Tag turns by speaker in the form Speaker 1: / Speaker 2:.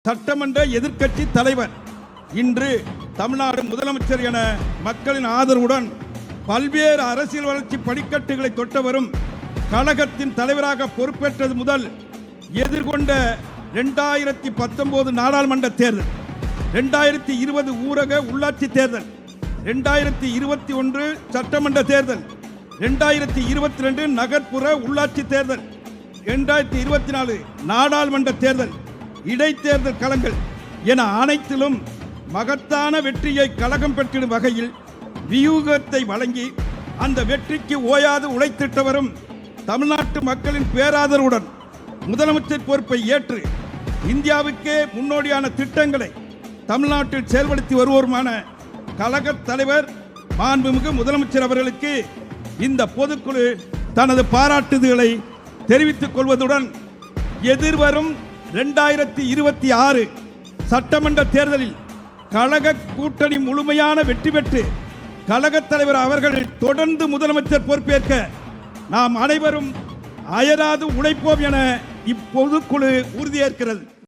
Speaker 1: சட்டமன்ற எதிர்க்கட்சி தலைவர் இன்று தமிழ்நாடு முதலமைச்சர் என மக்களின் ஆதரவுடன் பல்வேறு அரசியல் வளர்ச்சி படிக்கட்டுகளை தொட்டவரும் கழகத்தின் தலைவராக பொறுப்பேற்றது முதல் எதிர்கொண்ட 2019 நாடாளுமன்ற தேர்தல், 2020 ஊரக உள்ளாட்சி தேர்தல், 2021 சட்டமன்ற தேர்தல், 2022 நகர்ப்புற உள்ளாட்சி தேர்தல், 2024 நாடாளுமன்ற தேர்தல், இடைத்தேர்தல் களங்கள் என அனைத்திலும் மகத்தான வெற்றியை கழகம் பெற்றிடும் வகையில் வியூகத்தை வழங்கி அந்த வெற்றிக்கு ஓயாது உழைத்திட்டவரும் தமிழ்நாட்டு மக்களின் பேராதரவுடன் முதலமைச்சர் பொறுப்பை ஏற்று இந்தியாவுக்கே முன்னோடியான திட்டங்களை தமிழ்நாட்டில் செயல்படுத்தி வருவோருமான கழக தலைவர் மாண்புமிகு முதலமைச்சர் அவர்களுக்கு இந்த பொதுக்குழு தனது பாராட்டுதல்களை தெரிவித்துக் கொள்வதுடன் எதிர்வரும் 2026 சட்டமன்ற தேர்தலில் கழக கூட்டணி முழுமையான வெற்றி பெற்று கழக தலைவர் அவர்கள் தொடர்ந்து முதலமைச்சர் பொறுப்பேற்க நாம் அனைவரும் அயராது உழைப்போம் என இப்பொதுக்குழு உறுதியேற்கிறது.